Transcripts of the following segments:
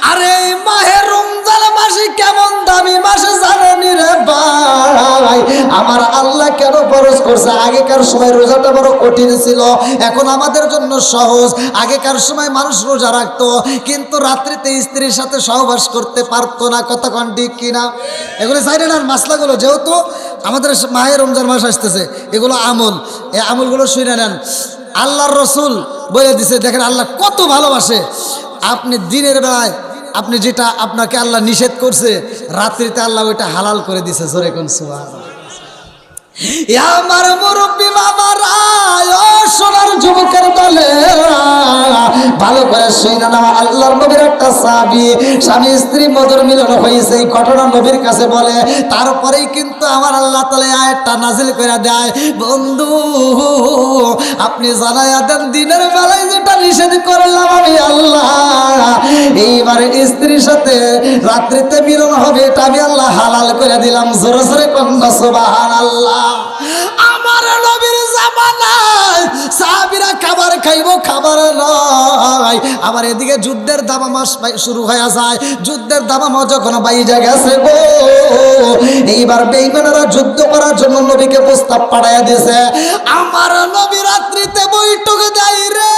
আরে মাহে রমজান মাসে কেমন দামি মাসে জানেনি রে ভাই, আমার আল্লাহ কেন ফরজ করছে? আগেকার সময় রোজাটা বড় কঠিন ছিল, এখন আমাদের জন্য সহজ। আগেকার সময় মানুষ রোজা রাখতো কিন্তু রাত্রিতে স্ত্রীর সাথে সহবাস করতে পারতো না, কথা কোন ঠিক কিনা? এগুলো জানেন আর মাসলাগুলো, যেহেতু আমাদের মাহে রমজান মাস আসতেছে, এগুলো আমল, এই আমলগুলো শুনে নেন। আল্লাহর রসুল বলে দিছে, দেখেন আল্লাহ কত ভালোবাসে। আপনি দিনের বেলায় আপনি যেটা আপনাকে আল্লাহ নিষেধ করছে, রাত্রিতে আল্লাহ ওইটা হালাল করে দিছে। জোরে কোন সুবহানাল্লাহ। আমার মুরব্বী বাবারা, ও সোনার যুবকের দলেরা, ভালো করে শুনে নাও। আল্লাহর নবীর একটা সাহাবী, স্বামী স্ত্রী মধুর মিলন হয়েছে, এই ঘটনা নবীর কাছে বলে। তারপরেই কিন্তু আমার আল্লাহ তাআলা আয়াতটা নাজিল করে দেয়, বন্ধু আপনি জানায়া দেন দিনের বেলায় যেটা নিষেধ করলাম আমি আল্লাহ, এইবার স্ত্রীর সাথে রাত্রিতে মিলন হবে, এটা আমি আল্লাহ হালাল করে দিলাম। জোরে জোরে কন্যা সুবহানাল্লাহ। আমার নবীর জামানায় সাহাবীরা খাবার খাইবো, খাবার নাই। আবার এদিকে যুদ্ধের দামামা শুরু হয়ে যায়। যুদ্ধের দামামা যখন বাইজা গেছে গো, এইবার বেঈমানেরা যুদ্ধ করার জন্য নবীকে প্রস্তাব পাঠাইয়া দিয়েছে। আমার নবী রাত্রিতে বৈঠক দেয় রে,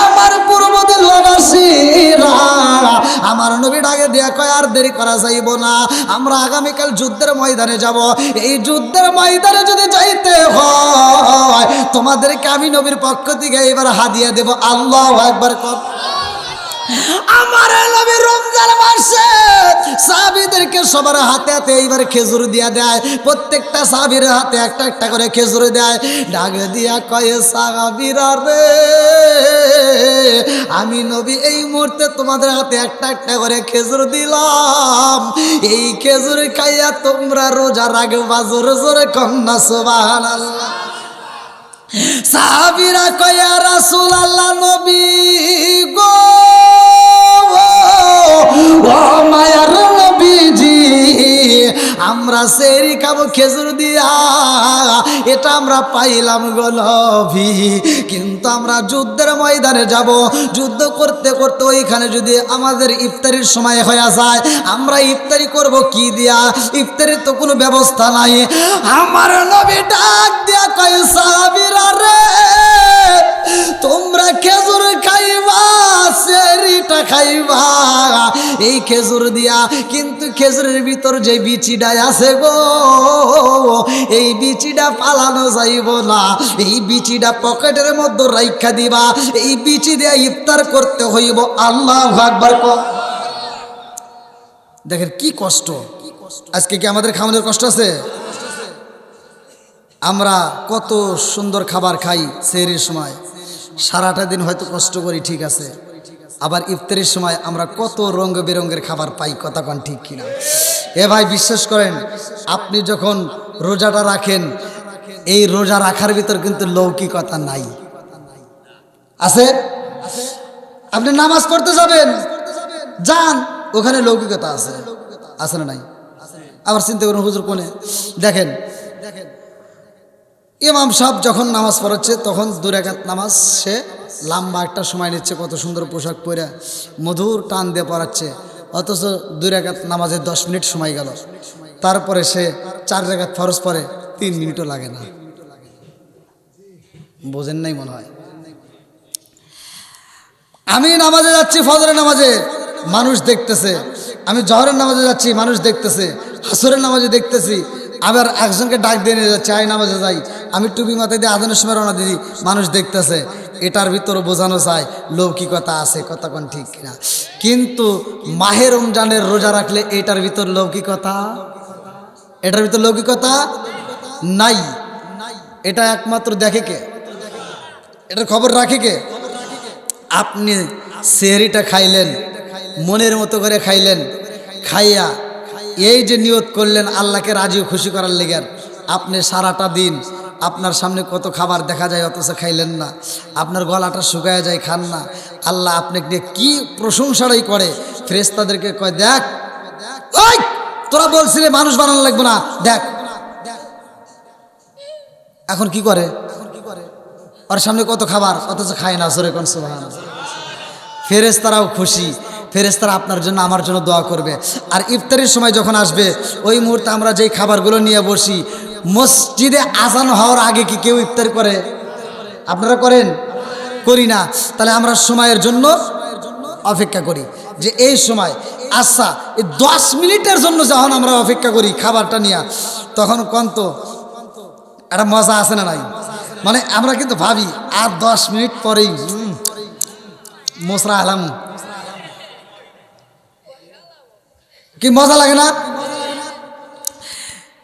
আমার পূর্বদের লাগাসিরা, আমার নবী ডাকে দিয়া কয় আর দেরি করা যাইব না, আমরা আগামীকাল যুদ্ধের ময়দানে যাব। এই যুদ্ধের ময়দানে যদি যাইতে হয় তোমাদেরকে আমি নবীর পক্ষ থেকে এবার হাদিয়া দেব। আল্লাহু আকবার। আমার নবী রমজান মাসে সাহাবীদেরকে সবার হাতে হাতে এইবার খেজুর দিয়া দেয়, প্রত্যেকটা সাহাবীর হাতে একটা একটা করে খেজুর দেয়। ডাক দিয়া কয়ে, সাহাবীরা রে, আমি নবী এই মুহূর্তে তোমাদের হাতে একটা একটা করে খেজুর দিলাম, এই খেজুর খাইয়া তোমরা রোজা রাখবা। জোরে জোরে কন্যা সুবহানাল্লাহ। সাহাবীরা কয়, রাসূলুল্লাহ নবী গো, ও মায়ার নবীজি, আমরা সেরি খাবো খেজুর দিয়া, এটা আমরা পাইলাম গো নবী, কিন্তু আমরা যুদ্ধের ময়দানে যাব, যুদ্ধ করতে করতে ওইখানে যদি আমাদের ইফতারির সময় হয়ে যায়, আমরা ইফতারি করব কি দিয়া? ইফতারির তো কোনো ব্যবস্থা নাই। আমার নবী ডাক দিয়া কয়, সাহাবীরা রে, তোমরা খেজুর খাইবা, সেরিটা খাইবা এই খেজুর দিয়া, কিন্তু খেজুরের ভিতর যে বিচিটা আছে গো, এই বিচিটা পালানো যাইব না, এই বিচিটা পকেটের মধ্যে রাইখা দিবা, এই বিচি দিয়া ইফতার করতে হইব। আল্লাহু আকবার। দেখেন কি কষ্ট। আজকে কি আমাদের খাওয়ানোর কষ্ট আছে? আমরা কত সুন্দর খাবার খাই সেহরির সময়, সারাটা দিন হয়তো কষ্ট করি, ঠিক আছে, আবার ইফতারির সময় আমরা কত রঙ বেরঙের খাবার পাই, কথা কোন ঠিক কিনা? এ ভাই বিশ্বাস করেন, আপনি যখন রোজাটা রাখেন, এই রোজা রাখার ভিতর কিন্তু লৌকিকতা নাই। আছে? আপনি নামাজ পড়তে যাবেন, যান, ওখানে লৌকিকতা আছে, আছে না নাই? আবার চিন্তা করুন, হুজুর কোনে? দেখেন ইমাম সাহেব যখন নামাজ পড়াচ্ছে, তখন 2 রাকাত নামাজ সে লম্বা একটা সময় নিচ্ছে, কত সুন্দর পোশাক পরে মধুর টান দিয়ে পড়াচ্ছে, অথচ 2 রাকাত নামাজে 10 মিনিট সময় গেল। তারপরে সে 4 রাকাত ফরজ পড়ে, 3 মিনিটও লাগে না। বোঝেন নাই মনে হয়। আমি নামাজে যাচ্ছি, ফজরের নামাজে মানুষ দেখতেছে, আমি জহরের নামাজে যাচ্ছি, মানুষ দেখতেছে, আসরের নামাজে দেখতেছি, আবার একজনকে ডাক দিয়ে নিয়ে যাচ্ছে, আই নামাজে যাই, আমি টুপি মাথায় দিয়ে আজানের সময় রওনা দিই, মানুষ দেখতেছে। এটার ভিতরে বোঝানো যায় লৌকিকতা আছে, কথা কোন ঠিক কিনা? কিন্তু মাহে রমজানের রোজা রাখলে এটার ভিতর লৌকিকতা, এটার ভিতর লৌকিকতা নাই। এটা একমাত্র দেখে কে? এটার খবর রাখে কে? আপনি সেহরিটা খাইলেন, মনের মতো করে খাইলেন, খাইয়া এই যে নিয়ত করলেন আল্লাহকে রাজি খুশি করার লেগে, আপনি সারাটা দিন আপনার সামনে কত খাবার দেখা যায়, অথচ খাইলেন না, আপনার গলাটা শুকায় যায়, খান না। আল্লাহ আপনাকে কি প্রশংসাটাই করে, ফেরেশতাদেরকে কয়, দেখ ওই তোরা বলছিলে মানুষ বানানো লাগবে না, দেখ এখন কি করে, ওর সামনে কত খাবার, অথচ খায় না। জোরে কোন সুবহানাল্লাহ। ফেরেশতারাও খুশি, ফেরেশতারা আপনার জন্য আমার জন্য দোয়া করবে। আর ইফতারের সময় যখন আসবে ওই মুহূর্তে আমরা যেই খাবারগুলো নিয়ে বসি, মসজিদে আজান হওয়ার আগে কি কেউ ইফতার করে? আপনারা করেন? করি না। তাহলে আমরা সময়ের জন্য অপেক্ষা করি যে এই সময়, আচ্ছা এই 10 মিনিটের জন্য যখন আমরা অপেক্ষা করি খাবারটা নিয়ে, তখন কন্ত একটা মজা আছে না নাই? মানে আমরা কিন্তু ভাবি আর 10 মিনিট পরেই মোসরা আলাম, কি মজা লাগে না?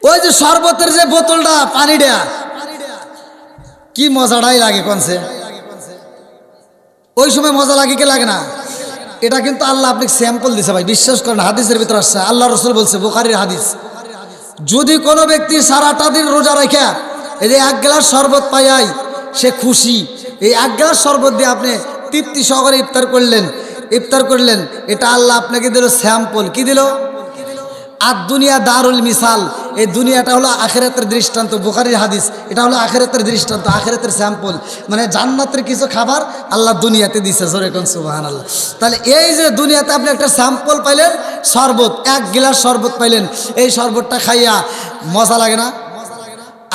ওই যে শরবতের যে বোতলটা পানি দেয়া, কি মজাটাই লাগে কোনছে, ওই সময় মজা লাগে কি লাগে না? এটা কিন্তু আল্লাহ আপনাকে স্যাম্পল দিছে ভাই, বিশ্বাস করেন। হাদিসের ভিতরে আসছে, আল্লাহ রসুল বলছে, বুখারীর হাদিস, যদি কোনো ব্যক্তি সারাটা দিন রোজা রাখা এই যে 1 গ্লাস শরবত পাই সে খুশি, এই 1 গ্লাস শরবত দিয়ে আপনি তৃপ্তি সহকারে ইফতার করলেন, এটা আল্লাহ আপনাকে দিল স্যাম্পল। কি দিল? আর দুনিয়া দারুল মিসাল, এই দুনিয়াটা হলো আখিরাতের দৃষ্টান্ত। বুখারীর হাদিস, এটা হলো আখিরাতের দৃষ্টান্ত, আখিরাতের স্যাম্পল। মানে জান্নাতের কিছু খাবার আল্লাহ দুনিয়াতে দিছে, জোরে কোন সুবহানাল্লাহ। তাহলে এই যে দুনিয়াতে আপনি একটা স্যাম্পল পাইলেন, শরবত 1 গ্লাস শরবত পাইলেন, এই শরবতটা খাইয়া মজা লাগে না?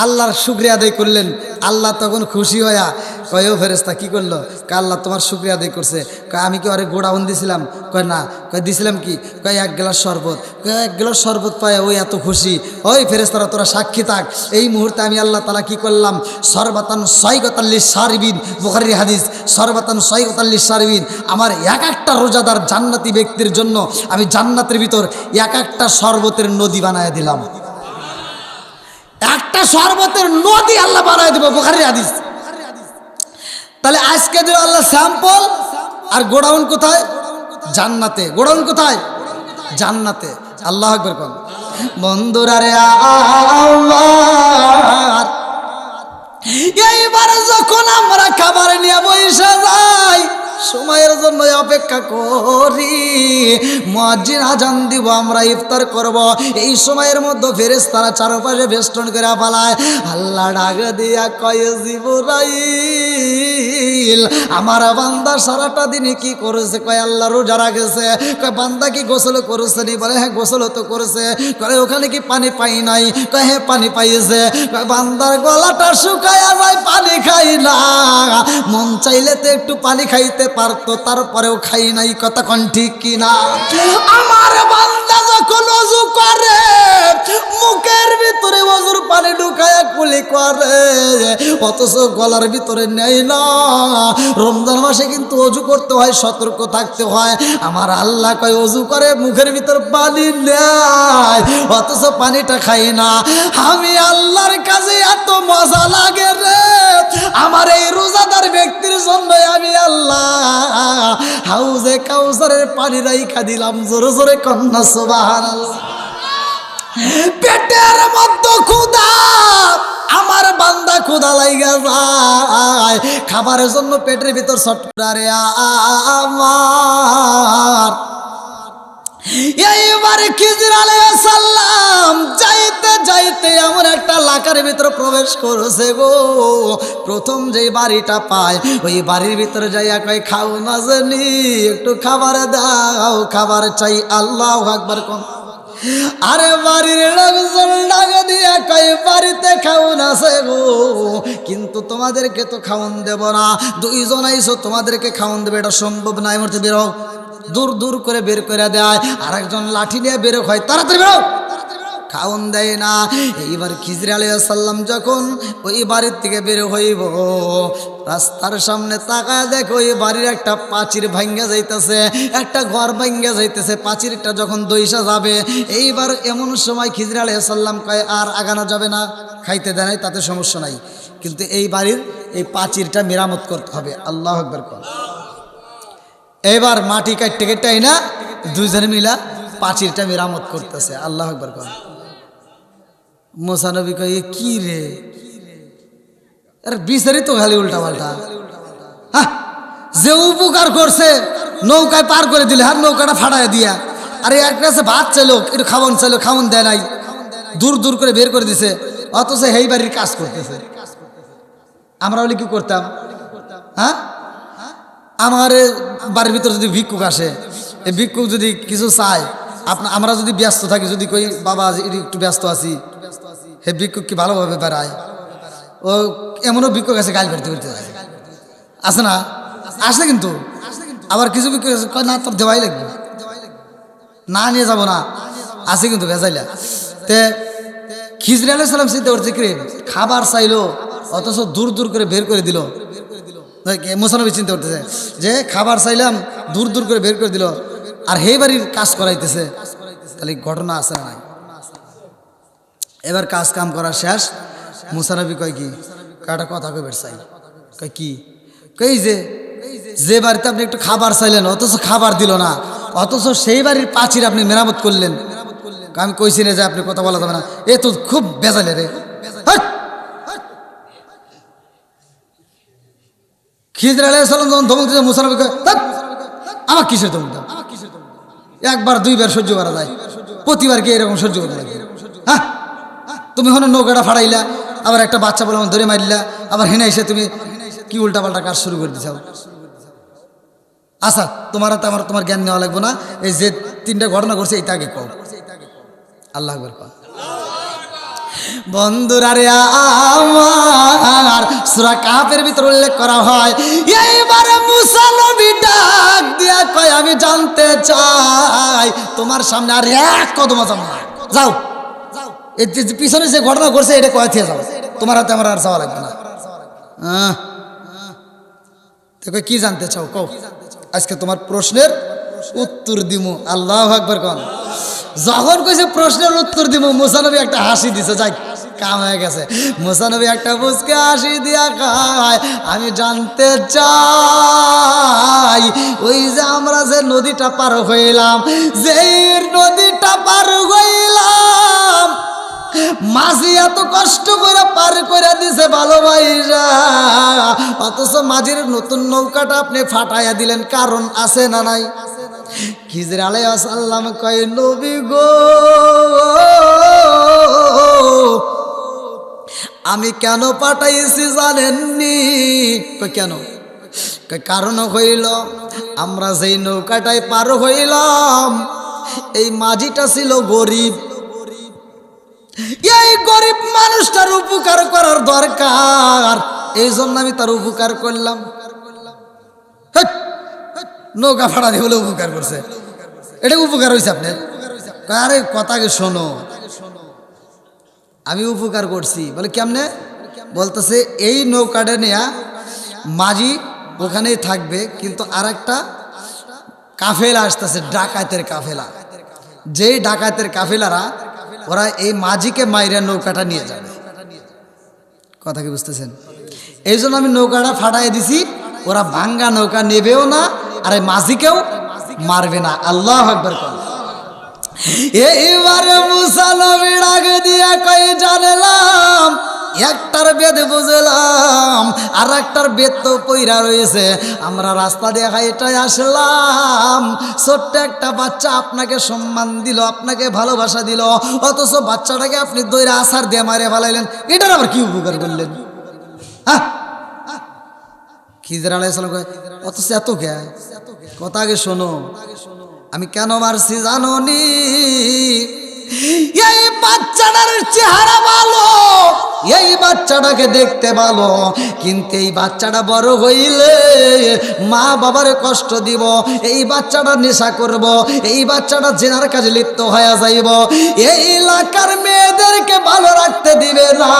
আল্লাহর শুকরিয়া আদায় করলেন, আল্লাহ তখন খুশি হইয়া কয়, ও ফেরেশতা কি করলো? কয় আল্লাহ তোমার শুকরিয়া আদায় করছে। কয় আমি কি আরে গোডাউন দিছিলাম? কয় না। কয় দিছিলাম কি? কয় 1 গ্লাস শরবত। কয় 1 গ্লাস শরবত পায় ওই এত খুশি। ওই ফেরেশতারা তোরা সাক্ষী থাক, এই মুহূর্তে আমি আল্লাহ তাআলা কি করলাম? সরবাতান সাইগাতাল লিশারিবিন, বুখারীর হাদিস, সরবাতান সাইগাতাল লিশারিবিন, আমার এক একটা রোজাদার জান্নাতি ব্যক্তির জন্য আমি জান্নাতের ভিতর এক একটা শরবতের নদী বানায় দিলাম। একটা শরবতের নদী আল্লাহ বানায় দেব, বুখারীর হাদিস। তাহলে আজকে দিল আল্লাহ স্যাম্পল, আর গোডাউন কোথায়? জান্নাতে। গোডাউন কোথায়? জান্নাতে। আল্লাহ আকবার কোন। বন্ধুরা রে আমার, এইবার যখন আমরা খাবার নিয়ে বসে যাই, সময়ের জন্য অপেক্ষা করি, মুয়াজ্জিন আজান দিব, আমরা ইফতার করব, এই সময়ের মধ্যে ফেরেশতারা চারপাশে বেষ্টন করে ফেলায়। আল্লাহ ডাক দিয়া কয়, জিবরাইল, আমার বান্দা সারাটা দিনে কি করেছে? কয় আল্লাহ রোজা রাখেছে। কয় বান্দা কি গোসল করেছে নি? বলে হ্যাঁ গোসল তো করেছে। কয় ওখানে কি পানি পাই নাই? কয় হ্যাঁ পানি পাইছে। কয় বান্দার গলাটা শুকায়া যায়, পানি খাই না, মন চাইলে তো একটু পানি খাইতে পারতো, তারপরেও খাই নাই। কথা কোন ঠিক কিনা? আমার বান্দা যখন ওযু করে, মুখের ভিতরে ওযুর পানি ঢুকায়া কুলি করে, অথচ গলার ভিতরে নেই না। রমজান মাসে কিন্তু ওযু করতে হয়, সতর্ক থাকতে হয়। আমার আল্লাহ কয় ওযু করে, মুখের ভিতর পানি নেয়, অথচ পানিটা খাই না। আমি আল্লাহর কাছে এত মজা লাগে রে, আমার এই রোজাদার ব্যক্তির জন্য আমি আল্লাহ হাউজে কাউসারের পানি রাইখা দিলাম। জোরে জোরে কন্যা সুবহানাল্লাহ। পেটের মধ্যে ক্ষুধা, আমার বান্দা ক্ষুধা লাইগা যায়, খাবারের জন্য পেটের ভিতর ছটফটারে আমার। এইবারে খিজির আলাইহিস সালাম যাইতে যাইতে এমন একটা এলাকার ভিতরে প্রবেশ করেছে গো, প্রথম যেই বাড়িটা পায় ওই বাড়ির ভিতরে যাইয়া কয়, খাও না জানি, একটু খাবার দাও, খাবার চাই। আল্লাহু আকবার কোন। আরে বাড়ির লোকজন ডাক দিয়া কয়, বাড়িতে খাওন আছে গো, কিন্তু তোমাদেরকে তো খাওন দেব না, 2 জন আইছো, তোমাদেরকে খাওন দেবে, এটা সম্ভব না। এই মুহূর্তে বেরো, দূর দূর করে বের করে দেয়। আর একজন লাঠি নিয়ে বেরো হয়, তাড়াতাড়ি বেরো, খাওন দেয় না। এইবার খিজির আলাইহিস সালাম যখন ওই বাড়ির থেকে বের হইব, রাস্তার সামনে তাকায় দেখো ওই বাড়ির একটা প্রাচীর ভাঙ্গা যাইতেছে, একটা ঘর ভাঙ্গা যাইতেছে। প্রাচীরটা যখন দইসা যাবে, এইবার এমন সময় খিজির আলাইহিস সালাম কয়, আর আগানো যাবে না, খাইতে দেয় নাই, তাতে সমস্যা নাই, কিন্তু এই বাড়ির এই প্রাচীরটা মেরামত করতে হবে। আল্লাহু আকবার কর। এবার মাটি কাটতে কেটে না, 2 জনে মিলা প্রাচীরটা মেরামত করতেছে। আল্লাহু আকবার কর। মুসা নবী কয়, কি রে, আরে বিচারি তো খালি উল্টা পাল্টা। হ্যাঁ, যে উপকার করছে, নৌকায় পার করে দিলে, আর নৌকাটা ফাটায় দিয়া, আরে এক কাছে ভাত চাইলো, একটু খাওয়ান চাইলো, খাওয়ান দেয় নাই, দূর দূর করে বের করে দিছে, অথচ এই বাড়ির কাজ করতেছে। আমরা বলি কি করতাম? হ্যাঁ, আমার বাড়ির ভিতরে যদি ভিক্ষুক আসে, এই ভিক্ষুক যদি কিছু চায়, আমরা যদি ব্যস্ত থাকি, যদি কই বাবা একটু ব্যস্ত আছি, হে ভিক্ষুক কি ভালোভাবে বেড়ায়? ও এমনও ভিক্ষুক আছে গাল বেরতে বেরতে যায়, আছে না? আসে কিন্তু আবার কিছু ভিক্ষুক আছে কয় না তোর দেওয়াই লাগবে, না নিয়ে যাব না, আছে কিন্তু ভেজাইলা। তে খিজর আলাইহিস সালাম চিন্তা করছে কি খাবার চাইলো অথচ দূর দূর করে বের করে দিল। মুসা নবী চিন্তা করতেছে যে খাবার চাইলাম দূর দূর করে বের করে দিল, আর হে বাড়ির কাজ করাইতেছে, তাহলে ঘটনা আছে না? এবার কাজ কাম করা শেষ, মুসা নবী কয় কি একটা কথা কই বের চাই, কয় কি? কই যে বাড়িতে আপনি একটু খাবার চাইলেন অথচ খাবার দিল না, অথচ সেই বাড়ির পাঁচির আপনি মেরামত করলেন। আমি কইছি না যে আপনি কথা বলা যাবে না, এ তো খুব বেজালে রে। খিজর আলাইহিস সালাম যখন ধমক দিয়েছে, মুসা নবী কয় আমার কিসের ধমক দাও? একবার দুইবার সহ্য করা যায়, প্রতিবার কি এরকম সহ্য করা লাগে? হ্যাঁ, তুমি হলো নৌকাটা ফাড়াইলা, আবার একটা বাচ্চা বলে ধরে মারলা, আবার হেনে এসে তুমি কি উল্টাপাল্টা কাজ শুরু করে দিছাও। আচ্ছা, তোমার জ্ঞান নেওয়া লাগবে না, এই যে তিনটা ঘটনা ঘটছে এইটা আগে কও। আল্লাহ আকবার কও। বন্ধুরা রে আমার, সূরা কাহফের ভিতর উল্লেখ করা হয়, এইবার মুসা নবী ডাক দিয়া কয় আমি জানতে চাই তোমার সামনে আর এক কদম যাব না, যাও এই পিছনে যে ঘটনা ঘটছে এটা কয় থেকে যাও, তোমার হাতে আমার আর যাওয়া লাগবে না। কি জানতে চাও কও, আজকে তোমার প্রশ্নের উত্তর দিমু। আল্লাহু আকবার কোন। যখন কইছে প্রশ্নের উত্তর দিমু, মুসা নবী একটা হাসি দিছে, যাই কাম হয়ে গেছে। মুসা নবী একটা মুচকে হাসি দিয়া কয় আমি জানতে চাই ওই যে আমরা যে নদীটা পার হইলাম, যে নদীটা পার হইলাম, মাঝি এত কষ্ট করে পার করে দিছে ভালোবাসা, অথচ মাঝির নতুন নৌকাটা আপনি ফাটাইয়া দিলেন, কারণ আছে না নাই? খিজর আলাইহিস সালাম কয় নবী গো, আমি কেন পাঠাইছি জানেননি? কেন? কারণ হইল আমরা যেই নৌকাটায় পার হইলাম, এই মাঝিটা ছিল গরিব, এই গরিব মানুষটার উপকার করার দরকার, এই জন্য আমি তার উপকার করলাম। নৌকা ফাড়া দিয়ে বলে উপকার করছে, এটা উপকার হয়েছে আপনার? আরে কথাকে শোনো, আমি উপকার করছি বলে কেমনে? বলতেছে এই নৌকাটা নেয়া মাঝি ওখানেই থাকবে, কিন্তু আর একটা কাফেলা আসতেছে, ডাকাতের কাফেলা, যেই ডাকাতের কাফেলারা ওরা এই মাঝিকে মাইরা নৌকাটা নিয়ে যাবে। কথা কি বুঝতেছেন? এই জন্য আমি নৌকাটা ফাটাই দিছি, ওরা ভাঙ্গা নৌকা নেবেও না, আর এই মাঝিকেও মারবে না। আল্লাহু আকবার কোন। এইবারে মুসা নবী ডাক দিয়া কই জানলাম একটার বেদ বুঝলাম, আর একটার বেদ তো পইরা রয়েছে। আমরা রাস্তা দিয়ে হাইটাই আসলাম, ছোট্ট একটা বাচ্চা আপনাকে সম্মান দিল, আপনাকে ভালোবাসা দিল, অথচ বাচ্চাটাকে আপনি দইরা আছাড় দিয়ে মারে ফেলাইলেন, এটার আবার কি উপকার করলেন? হ্যাঁ, খিজর আলাইহিস সালাম কয় অথচ এত কে? কথা আগে শোনো, আমি কেন মারছি জানোনি? এই বাচ্চাটার চেহারা ভালো, এই বাচ্চাটাকে দেখতে ভালো, কিন্তু এই বাচ্চাটা বড় হইলে মা বাবার কষ্ট দিব, এই বাচ্চাটা নেশা করব, এই বাচ্চাটা জেনার কাজে লিপ্ত হয়ে যাইব, এই এলাকার মেয়েদেরকে ভালো রাখতে দিবে না,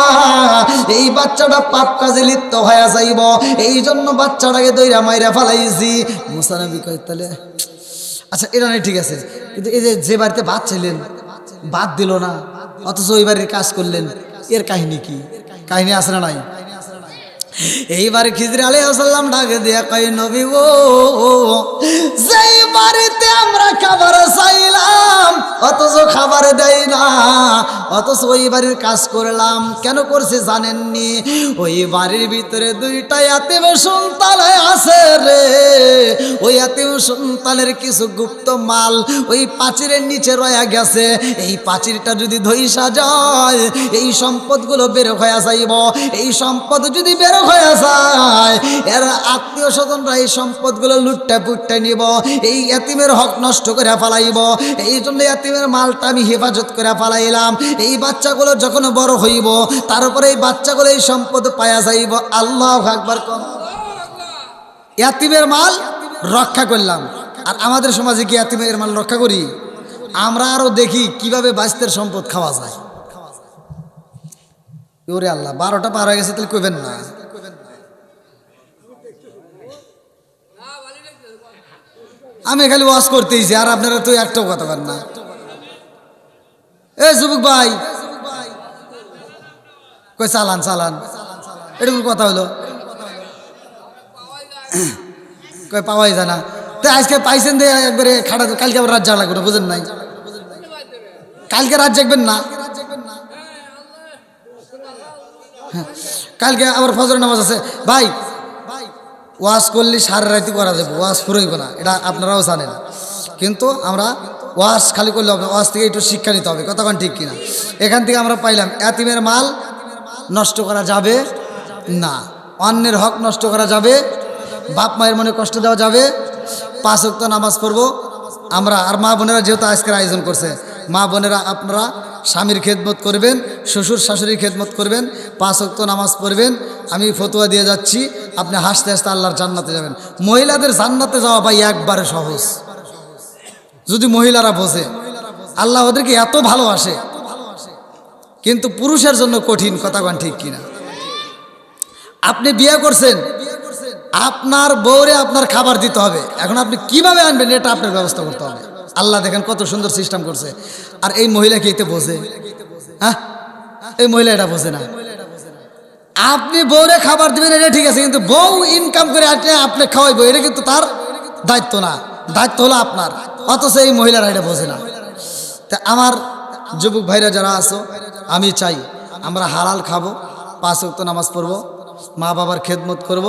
এই বাচ্চাটা পাপ কাজে লিপ্ত হয়ে যাইব, এই জন্য বাচ্চাটাকে দইরা মাইরা ফেলাইছি। মুসা নবী কয় তাহলে আচ্ছা এটা নাই, ঠিক আছে, কিন্তু এই যে বাড়িতে ভাত চাইলেন বাদ দিল না, অথচ ওই বাড়ির কাজ করলেন, এর কাহিনী কি? কাহিনী আছে না নাই? এইবার খিজর আলাইহিস সালাম ডাকে দিয়া কয় নবী গো, যেই বাড়িতে আমরা খাবার চাইলাম অথচ খাবারে দেয় না, অথচ ওই বাড়ির কাজ করলাম। কেন করছে জানেননি? ওই বাড়ির ভিতরে দুইটা ইয়াতিম সন্তান আছে রে, ওই ইয়াতিম সন্তানের কিছু গুপ্ত মাল ওই পাঁচিরের নিচে রয়ে গেছে। এই পাঁচিরটা যদি ধইসা যায় এই সম্পদগুলো বের হয়ে যাইব। এই সম্পদ যদি বের হয়ে যায় এর আত্মীয় স্বজনরা এই সম্পদগুলো লুটটা পুটটা নিব, এই ইয়াতিমের হক নষ্ট করে ফেলাইব। এই জন্য ইয়াতিমের মালটা আমি হেফাজত করে ফেলাইলাম। এই বাচ্চাগুলো যখন বড় হইব তারপরে এই বাচ্চাগুলো এই সম্পদ পাওয়া যাইব। আল্লাহু আকবার। ইয়াতিমের মাল রক্ষা করলাম। আর আমাদের সমাজে কি ইয়াতিমের মাল রক্ষা করি? আমরা আরো দেখি কিভাবে বাস্তের সম্পদ খাওয়া যায়। ওরে আল্লাহ, 12টা পার হয়ে গেছে, তাহলে কইবেন না। আমি খালি ওয়াজ করতেইছি আর আপনারা তো একটাও কথা বলেন না। এ যুবক ভাই, কই চালান চালান, এরকম কথা হলো, কই পাওয়াই যায় না। তো আজকে পাইছেন দিয়ে একবারে খাটা, কালকে আবার রাত যাওয়া লাগবে না, বুঝেন নাই? কালকে রাত জাগবেন না, কালকে আবার ফজর নামাজ আছে ভাই। ওয়াজ করলে সারা রাতি করা যাবে, ওয়াজ ফুরইব না, এটা আপনারাও জানেন। কিন্তু আমরা ওয়াজ খালি করলে হবে, ওয়াজ থেকে একটু শিক্ষা নিতে হবে, কতক্ষণ ঠিক কিনা। এখান থেকে আমরা পাইলাম ইয়াতিমের মাল নষ্ট করা যাবে না, অন্যের হক নষ্ট করা যাবে, বাপ মায়ের মনে কষ্ট দেওয়া যাবে, 5 ওয়াক্ত নামাজ পড়বো আমরা। আর মা বোনেরা যেহেতু আজকের আয়োজন করছে, মা বোনেরা আপনারা স্বামীর খেদমত করবেন, শ্বশুর শাশুড়ির খেদমত করবেন, 5 ওয়াক্ত নামাজ পড়বেন। আমি ফতোয়া দিয়ে যাচ্ছি, আপনি হাসতে হাসতে আল্লাহর জান্নাতে যাবেন। মহিলাদের জান্নাতে যাওয়া ভাই একবারে সহজ, যদি মহিলারা বোঝে। আল্লাহ ওদেরকে এত ভালোবাসে, কিন্তু পুরুষের জন্য কঠিন, কথা কন ঠিক কিনা। আপনি বিয়ে করছেন, আপনার বউরে আপনার খাবার দিতে হবে, এখন আপনি কিভাবে আনবেন এটা আপনার ব্যবস্থা করতে হবে। আল্লাহ দেখেন কত সুন্দর সিস্টেম করছে। আর এই মহিলা কি এতে বোঝে? হ্যাঁ, এই মহিলা এটা বোঝে না। আপনি বউরে খাবার দিবেন এটা ঠিক আছে, কিন্তু বউ ইনকাম করে আপনি খাওয়াইবো এটা কিন্তু তার দায়িত্ব না, দায়িত্ব হলো আপনার। অথচ এই মহিলারা এটা বোঝে না। তা আমার যুবক ভাইরা যারা আছো, আমি চাই আমরা হালাল খাবো, 5 ওয়াক্ত নামাজ পড়বো, মা বাবার খেদমত করব,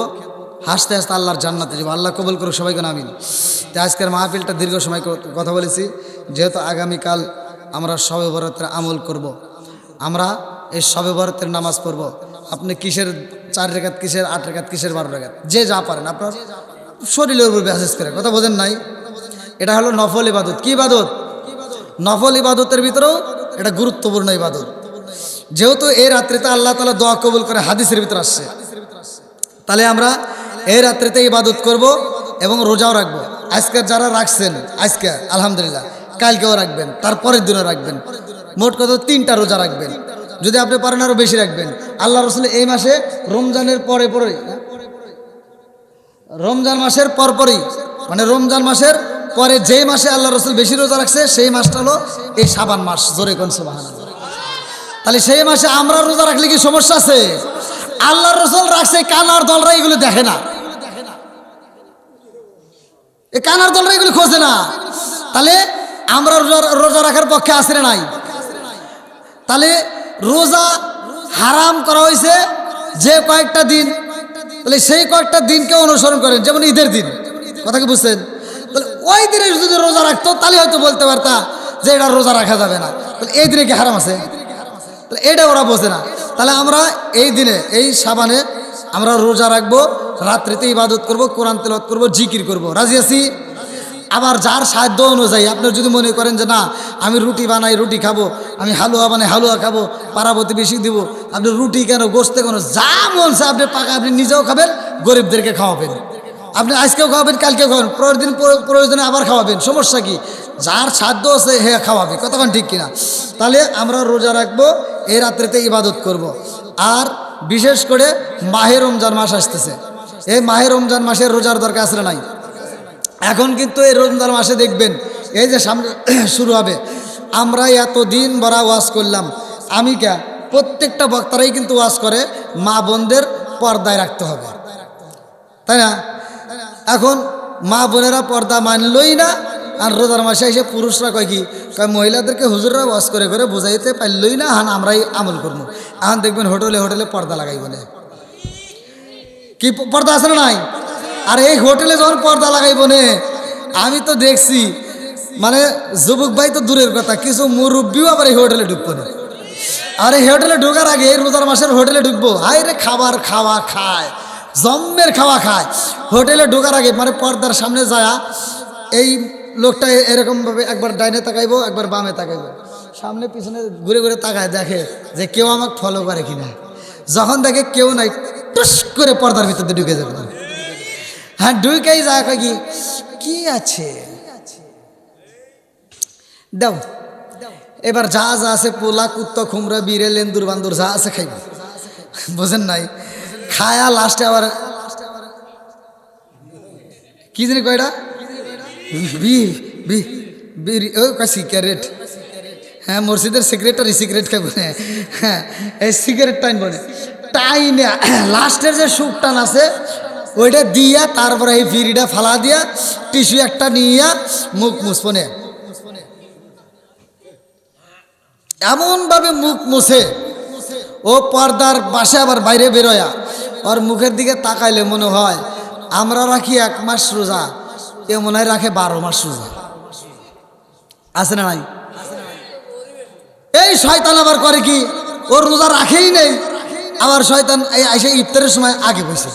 হাসতে হাসতে আল্লাহর জান্নাতে যাবো। আল্লাহ কবুল করুক সবাইকে, আমিন। তাই আজকের মাহফিলটা দীর্ঘ সময় কথা বলেছি, যেহেতু আগামীকাল আমরা শবে বরাতের আমল করব। আমরা এই শবে বরাতের নামাজ পড়ব। আপনি কিসের 4 রাকাত, কিসের 8 রাকাত, কিসের 12 রাকাত, যে যা পারেন আপনার শরীরের উপর বিশেষ করে, কথা বোঝেন নাই? এটা হলো নফল ইবাদত। কি ইবাদত? নফল ইবাদতের ভিতরেও এটা গুরুত্বপূর্ণ ইবাদত। যেহেতু এই রাত্রিতে আল্লাহ তাআলা দোয়া কবুল করে, হাদিসের ভিতরে আসছে, তাহলে আমরা এই রাত্রিতে ইবাদত করব এবং রোজাও রাখবো। আজকে যারা রাখছেন, আজকে আলহামদুলিল্লাহ, কালকেও রাখবেন, তারপরের দিনও রাখবেন। মোট কত 3টা রোজা রাখবেন, যদি আপনি পারেন আরও বেশি রাখবেন। আল্লাহ রসুল এই মাসে রমজানের পরে পরেই, রমজান মাসের পরপরই, মানে রমজান মাসের পরে যেই মাসে আল্লাহ রসুল বেশি রোজা রাখছে সেই মাসটা হলো এই শাবান মাস। জোরে কোন সুবহানাল্লাহ। তাহলে সেই মাসে আমরা রোজা রাখলে কি সমস্যা আছে? আল্লাহ রসুল রাখছে, কানার দলরা এগুলো দেখে না, এই কানার দলরা এগুলো খোঁজে না। তাহলে আমরা রোজা রাখার পক্ষে আসে নাই। তাহলে রোজা হারাম করা হয়েছে যে কয়েকটা দিন, তাহলে সেই কয়েকটা দিনকে অনুসরণ করেন, যেমন ঈদের দিন, কথা কি বুঝছেন? তাহলে ওই দিনে যদি রোজা রাখতো তাহলে হয়তো বলতে পারতা যে এটা রোজা রাখা যাবে না, তাহলে এই দিনে কি হারাম আছে? তাহলে এটা ওরা বোঝে না। তাহলে আমরা এই দিনে, এই শাবানে আমরা রোজা রাখবো, রাত্রিতে ইবাদত করব, কোরআন তেলাওয়াত করব, জিকির করব। রাজি আছি? আবার যার সাধ্য অনুযায়ী আপনার যদি মনে করেন যে না আমি রুটি বানাই, রুটি খাবো, আমি হালুয়া বানাই, হালুয়া খাবো, পারাবতী বেশি দিব, আপনি রুটি কেন, গোস্তে কেন, যা মন চায় আপনি পাকা, আপনি নিজেও খাবেন, গরিবদেরকে খাওয়াবেন। আপনি আজকেও খাওয়াবেন, কালকেও খাওয়াবেন, পরের দিন প্রয়োজনে আবার খাওয়াবেন, সমস্যা কি? যার সাধ্য আছে হে খাওয়াবে, কতক্ষণ ঠিক কিনা। তাহলে আমরা রোজা রাখবো, এই রাত্রিতে ইবাদত করব। আর বিশেষ করে মাহে রমজান মাস আসতেছে, এই মাহে রমজান মাসের রোজার দরকার আসলে নাই। এখন কিন্তু এই রমজান মাসে দেখবেন, এই যে সামনে শুরু হবে, আমরা এতদিন বড় ওয়াজ করলাম, আমি কে প্রত্যেকটা বক্তারাই কিন্তু ওয়াজ করে মা বোনদের পর্দায় রাখতে হবে, তাই না? এখন মা বোনেরা পর্দা মানলই না, আর রোজার মাসে এসে পুরুষরা কয় কি কয় মহিলাদেরকে হুজুররা ওয়াজ করে করে বোঝাইতে পারলই না হান আমরাই আমল করবো। এখন দেখবেন হোটেলে হোটেলে পর্দা লাগাইব না, কি পর্দা আছে না নাই? আর এই হোটেলে যখন পর্দা লাগাইব না, আমি তো দেখছি মানে যুবক ভাই তো দূরের কথা, কিছু মুরব্বীও আবার এই হোটেলে ঢুকবো না। আর এই হোটেলে ঢোকার আগে এই রোজার মাসের হোটেলে ঢুকবো, হাই রে খাবার খাওয়া খায়, জম্মের খাওয়া খায়। হোটেলে ঢোকার আগে মানে পর্দার সামনে যায় এই লোকটা এরকমভাবে একবার ডাইনে তাকাইবো, একবার বামে তাকাইবো, সামনে পিছনে ঘুরে ঘুরে তাকায় দেখে যে কেউ আমাকে ফলো করে কিনা। যখন দেখে কেউ নাই, টুস করে পর্দার ভিতরে ঢুকে যাবে। হ্যাঁ, ঢুকেই যায় কয় কি আছে দাও, এবার যা যা আছে পোলা কুত্তা খুমরা বিরে লেন্দুর বান্দুর যা আছে খাইব, বোঝেন নাই? খায়া লাস্টে আবার কি জানি কয়টা সিগারেট, হ্যাঁ মসজিদের সেক্রেটারি সিগারেট খাইব, হ্যাঁ এই সিগারেট টাইন বলে টাইনে লাস্টের যে সুখ টান আছে ওইটা দিয়া তারপরে এই বিড়িটা ফালা দিয়া টিস্যু একটা নিয়া মুখ মুছপনে এমনভাবে মুখ মুছে ও পর্দার পাশে আবার বাইরে বেরোয়া ওর মুখের দিকে তাকাইলে মনে হয় আমরা রাখি 1 মাস রোজা, এ মনে হয় রাখে 12 মাস রোজা। আছে না নাই? এই শয়তান আবার করে কি, ওর রোজা রাখেই নেই, আবার শয়তান এসে ইফতারের সময় আগে বসে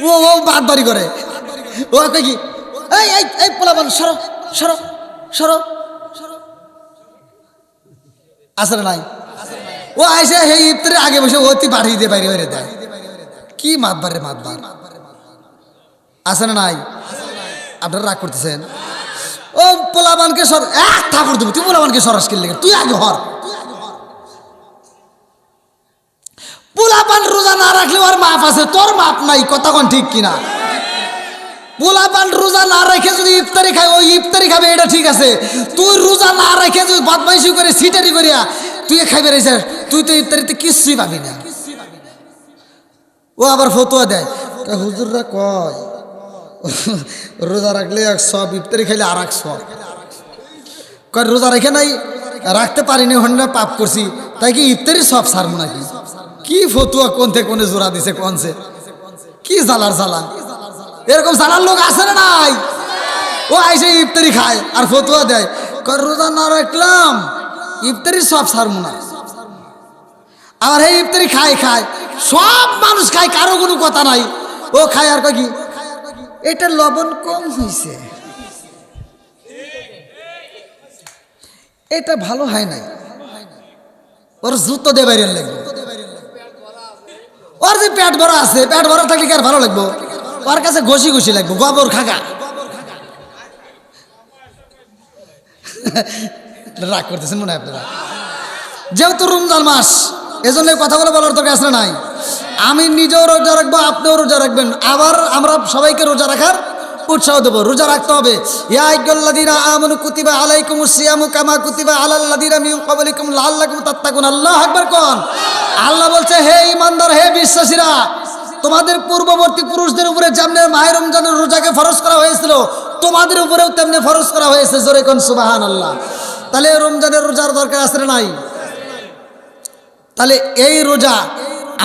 ও বাদবাড়ি করে। ও কয় কি এই এই এই পোলাপান সরো সরো সরো, আছে না নাই? ও আইসে সেই ইফতারের আগে বসে অতি বাড়িয়ে দিয়ে বাইরে বাইরে দেয়, কি মাতবারে মাতবার। আছে না নাই? আপনারা রাগ করতেছেন? ও পোলাবানকে সর, এক ঠাকুর দেবো, তুই পোলাবানকে সরাস কিনলে তুই আগে হর। পোলাপান রোজা না রাখলে ওর মাপ আছে, তোর মাপ নাই, কথা কোন ঠিক কিনা? পোলাপান রোজা না রেখে যদি ইফতারি খায় ওই ইফতারি খাবে, এটা ঠিক আছে। তুই রোজা না রেখে যদি বদমাইশি করে সিটারি করিয়া তুই খাইবে রেছিস, তুই তো ইফতারিতে কিচ্ছুই পাবি না। ও আবার ফতোয়া দেয়, হুজুররা কয় রোজা রাখলে 1 সব, ইফতারি খাইলে আর 1 সব। কয় রোজা রেখে নাই, রাখতে পারিনি হন্ডা পাপ করছি, তাই কি ইফতারি সব সারবো নাকি? কি ফতুয়া কোন থেকে কোনে জোড়া দিছে কোনছে, কি জ্বালার জ্বালা। এরকম জ্বালার লোক আছে না নাই? ও আইসে ইফতারি খায় আর ফতুয়া দেয়, কয় রোজা না রাখলাম ইফতারি সব সারবো না। আর এই ইফতারি খায় খায়, সব মানুষ খায়, কারো কোনো কথা নাই। ও খায় আর কয় কি এটা লবণ কম হয়েছে, এটা ভালো হয় নাই, ওর জুতো দিয়ে বাইরে লাগবে। ওর যে পেট ভরা আছে, পেট ভরা থাকলে কি আর ভালো লাগবো? ওর কাছে ঘষি ঘষি লাগবো, গোবর খাগা। রাগ করতেছেন মনে হয় আপনারা? যেহেতু রমজান মাস, এজন্য কথাগুলো বলার দরকার আছে না নাই? আমি নিজেও রোজা রাখবো, আপনিও রোজা রাখবেন, আবার আমরা সবাইকে রোজা রাখার উৎসাহ দেবো। রোজা রাখতে হবে। ইয়া আইয়ুহাল্লাযীনা আমানু কুতিবা আলাইকুমুস সিয়ামু কামা কুতিবা আলাল্লাযীনা মিন ক্বাবলিকুম লাআল্লাকুম তাত্তাকুন। আল্লাহু আকবার কোন। আল্লাহ বলছে, হে ঈমানদার, হে বিশ্বাসীরা, তোমাদের পূর্ববর্তী পুরুষদের উপরে যেমন মাহে রমজানের রোজাকে ফরজ করা হয়েছিল, তোমাদের উপরেও তেমনি ফরজ করা হয়েছে। জোরে কোন সুবহানাল্লাহ। তাহলে রমজানের রোজার দরকার আছে না নাই? তাহলে এই রোজা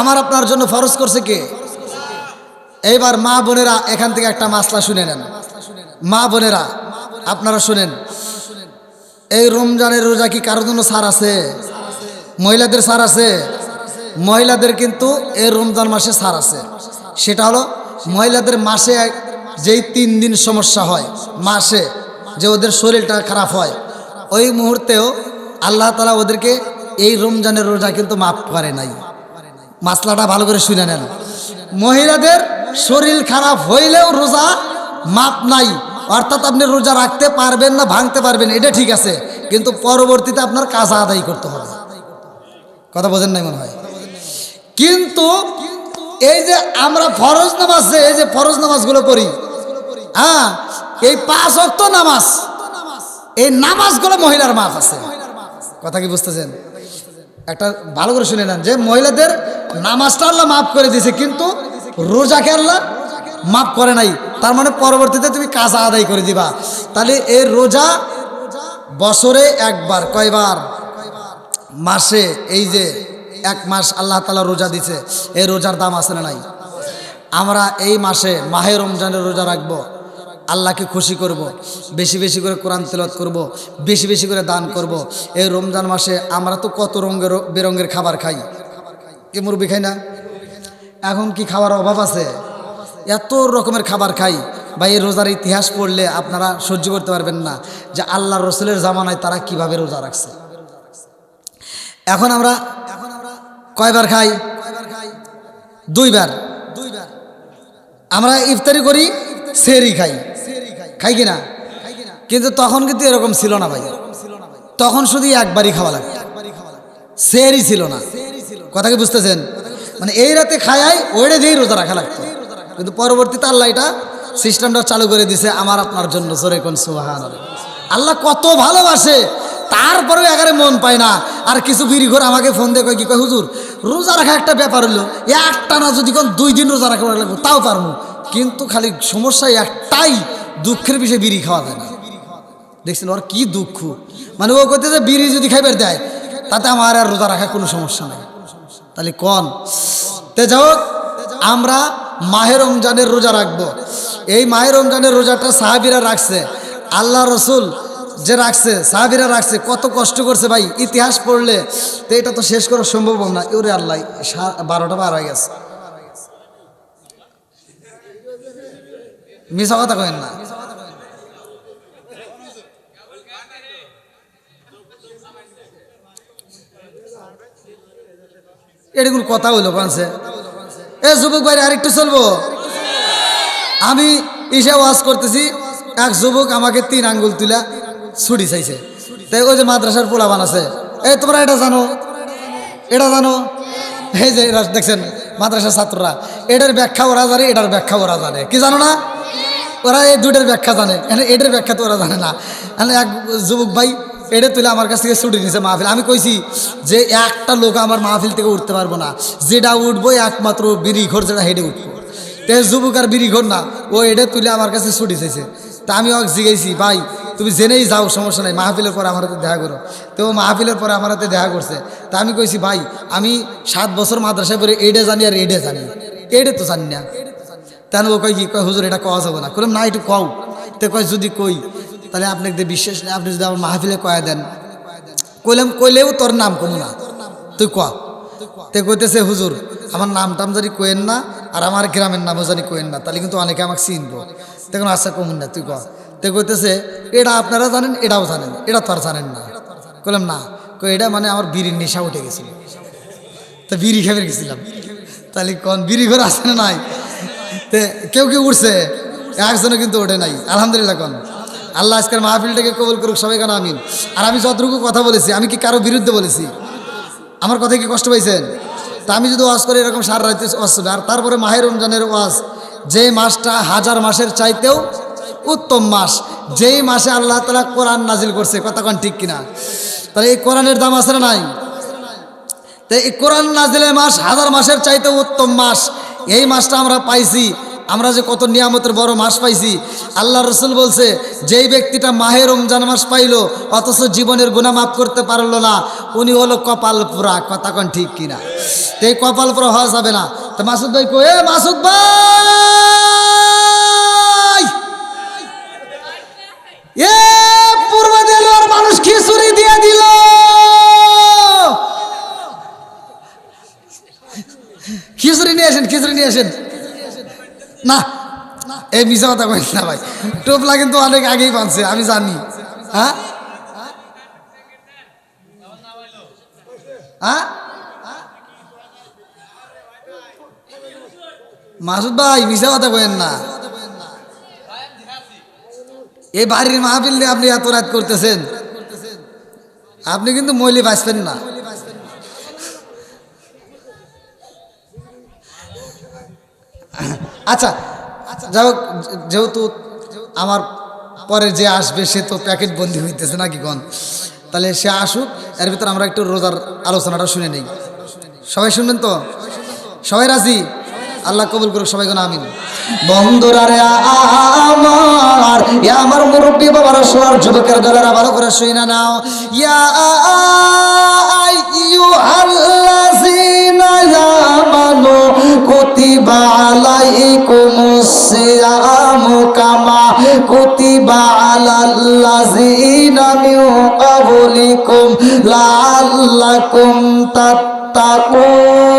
আমার আপনার জন্য ফরজ করছে কে? এইবার মা বোনেরা এখান থেকে একটা মাসলা শুনে নেন। মা বোনেরা আপনারা শুনেন, এই রমজানের রোজা কি কারোর জন্য ছাড় আছে? মহিলাদের ছাড় আছে? মহিলাদের কিন্তু এই রমজান মাসে ছাড় আছে। সেটা হলো মহিলাদের মাসে যেই 3 দিন সমস্যা হয়, মাসে যে ওদের শরীরটা খারাপ হয়, ওই মুহূর্তেও আল্লাহ তাআলা ওদেরকে এই রমজানের রোজা কিন্তু মাফ করে নাই। মাসলাটা ভালো করে শুনে নেন। মহিলাদের শরীর খারাপ হইলেও রোজা মাপ নাই, অর্থাৎ আপনি রোজা রাখতে পারবেন না, ভাঙতে পারবেন, এটা ঠিক আছে, কিন্তু পরবর্তীতে আপনার কাজা আদায় করতে হবে। কথা বোঝেন নাই মনে হয়? কিন্তু এই যে আমরা ফরজ নামাজ, এই যে ফরজ নামাজগুলো পড়ি, হ্যাঁ, এই 5 ওয়াক্ত নামাজ, এই নামাজগুলো মহিলার মাফ আছে। কথা কি বুঝতেছেন? একটা ভালো করে শুনে নেন যে মহিলাদের নামাজটা আল্লাহ মাফ করে দিয়েছে, কিন্তু রোজাকে আল্লাহ মাফ করে নাই। তার মানে পরবর্তীতে তুমি কাজা আদায় করে দিবা। তাহলে এই রোজা বছরে একবার, কয়বার? মাসে। এই যে এক মাস আল্লাহ তাআলা রোজা দিছে, এই রোজার দাম আছে না নাই? আমরা এই মাসে মাহে রমজানের রোজা রাখবো, আল্লাহকে খুশি করব, বেশি বেশি করে কোরআন তেলাওয়াত করব, বেশি বেশি করে দান করব। এই রমজান মাসে আমরা তো কত রঙের বেরঙের খাবার খাই, কি মুরব্বি খাই না? এখন কি খাওয়ার অভাব আছে? এত রকমের খাবার খাই ভাই। এই রোজার ইতিহাস পড়লে আপনারা সহ্য করতে পারবেন না যে আল্লাহ রসুলের জামানায় তারা কিভাবে রোজা রাখছে। এখন আমরা কয়বার খাই? দুইবার। আমরা ইফতারি করি, সেহরি খাই, খাই কিনা? কিন্তু তখন কিন্তু এরকম ছিল না ভাই, তখন শুধু একবারই খাওয়া লাগতো, সেহরি ছিল না। কথা কি বুঝতেছেন? মানে এই রাতে খায়াই ওইটা দিয়েই রোজা রাখা লাগতো। কিন্তু পরবর্তীতে আল্লাহ এটা সিস্টেমটা চালু করে দিছে আমার আপনার জন্য। জোরে কোন সুবহানাল্লাহ। আল্লাহ কত ভালোবাসে, তারপরেও এগারে মন পায় না। আর কিছু বিড়িঘর আমাকে ফোন দিয়ে কয়, কি কয়, হুজুর রোজা রাখা একটা ব্যাপার হলো, একটা না যদি কোন 2 দিন রোজা রাখা লাগবে তাও পারবো, কিন্তু খালি সমস্যা একটাই, দুঃখের বিষয়ে বিড়ি খাওয়া যায় না। দেখছেন ওর কি দুঃখ, মানে ও করতে যে বিড়ি যদি খাইবার দেয় তাতে আমার আর রোজা রাখার কোনো সমস্যা নেই। তাহলে কোন তে যাও, আমরা মাহে রমজানের রোজা রাখবো। এই মাহে রমজানের রোজাটা সাহাবীরা রাখছে, আল্লাহ রসুল যে রাখছে, সাহাবীরা রাখছে, কত কষ্ট করছে ভাই। ইতিহাস পড়লে তো এটা তো শেষ করা সম্ভব না। ওরে আল্লাহ, 12টা পার হয়ে গেছে। মিছা কথা কইেন না। এটা কোন কথা হইলো কানছে? এ যুবক ভাই আরেকটু চলবো। আমি ইসা ওয়াজ করতেছি, এক যুবক আমাকে 3 আঙ্গুল তুলা ছুটি চাইছে। তাই ওই যে মাদ্রাসার পোলাবান আছে, এই তোমরা এটা জানো, এটা জানো, এই যে এরা দেখছেন মাদ্রাসার ছাত্ররা, এটার ব্যাখ্যা ওরা জানে, এটার ব্যাখ্যা ওরা জানে। কি জানো না? ওরা এই দুইটার ব্যাখ্যা জানে, এটার ব্যাখ্যা তো ওরা জানে না। এক যুবক ভাই এটা তুলে আমার কাছ থেকে ছুটি নিয়েছে মাহফিল। আমি কইছি যে একটা লোক আমার মাহফিল থেকে উঠতে পারবো না, যেটা উঠবো একমাত্র বিড়ি ঘর, যেটা হেঁটে উঠবো। তো যুবক আর বিড়ি ঘর না, ও এটা তুলে আমার কাছে ছুটি চাইছে। তা আমি ওকে জিজ্ঞাসি, ভাই তুমি জেনেই যাও, সমস্যা নাই, মাহফিলের পরে আমার হাতে দেখা করো। তো মাহফিলের পরে আমার হাতে দেখা করছে। তা আমি কইছি, ভাই আমি 7 বছর মাদ্রাসায় পড়ে এইটা জানি আর এইটা জানি, এইটা তো জানি না। তেন ও কয়, কি কয়, হুজুর এটা কওয়া যাবে না। কইলাম না, একটু কও। তো কয়, যদি কই তাহলে আপনাকে বিশ্বাস নেই, আপনি যদি আমার মাহফিলে কয়া দেন। কইলাম, কইলেও তোর নাম কমু না, তুই ক। তে কইতেছে, হুজুর আমার নামটাম জানি কোয়েন না, আর আমার গ্রামের নামও জানি কোয়েন না, তাহলে কিন্তু অনেকে আমাকে চিনবো। তখন আচ্ছা কমুন না, তুই ক। তে কইতেছে, এটা আপনারা জানেন, এটাও জানেন, এটা তো আর জানেন না। কইলাম না, কই এটা মানে আমার বিড়ির নেশা উঠে গেছিল, তা বিড়ি খেয়ে গেছিলাম। তাহলে কোন বিড়ি ঘর আছে না নাই? তে কেউ কেউ উঠছে, একজনও কিন্তু ওঠে নাই। আলহামদুলিল্লাহ। কোন আল্লাহ আজকের মাহফিলটাকে কবুল করুক, সবাই কেন আমিন। আর আমি যতটুকু কথা বলেছি, আমি কি কারো বিরুদ্ধে বলেছি? আমার কথায় কি কষ্ট পাইছেন? তা আমি যদি ওয়াজ করি এরকম সারা রাতে ওয়াজ হবে। আর তারপরে মাহে রমজানের ওয়াজ, যে মাসটা 1000 মাসের চাইতেও উত্তম মাস, যেই মাসে আল্লাহ তাআলা কোরআন নাজিল করছে। কথা কোন ঠিক কিনা? তাহলে এই কোরআনের দাম আছে না নাই? তো এই কোরআন নাজিলের মাস 1000 মাসের চাইতেও উত্তম মাস। এই মাসটা আমরা পাইছি, আমরা যে কত নিয়ামতের বড় মাস পাইছি। আল্লাহ রসুল বলছে, যেই ব্যক্তিটা মাহে রমজান মাস পাইলো অথচ জীবনের গুনাহ মাফ করতে পারলো না, উনি হলো কপাল পোড়া। কথা কোন ঠিক কিনা? তো এই কপাল পোড়া হওয়া যাবে না। তো মাসুদ ভাই কই, এ মাসুদ ভাই, এ পূর্ব দেলোয়ার মানুষ খিচুড়ি দিয়ে দিল। খিচুড়ি নিয়ে আসেন, খিচুড়ি নিয়ে আসেন। না, এই মিশা কথা কই না ভাই, টোপলা কিন্তু অনেক আগেই বানছে, আমি জানি। হ্যাঁ হ্যাঁ, মাসুদ ভাই মিশা কথা কইেন না। এই বাড়ির মাহফিল নিয়ে আপনি এত রাত করতেছেন, আপনি কিন্তু মইলি বাঁচবেন না। আচ্ছা যাই হোক, যেহেতু আমার পরে যে আসবে সে তো প্যাকেট বন্দি হইতেছে নাকি কোন, তাহলে সে আসুক, এর ভিতরে আমরা একটু রোজার আলোচনাটা শুনে নেই। সবাই শুনবেন তো? সবাই রাজি? আল্লাহ কবুল করুক, সবাই কোন আমিন। বন্ধুরা রে আমার, ইয়া আমার মুরব্বী বাবারা, সোয়ার যুবকের দলেরা ভালো করে শুই না নাও। ইয়া আইয়ুহাল্লাযীনা আমানু কুতিবা আলাইকুমুস সিয়ামু কামা কুতিবা আলাল্লাযীনা মিন ক্বাবলিকুম লাআল্লাকুম তাত্তাকুন।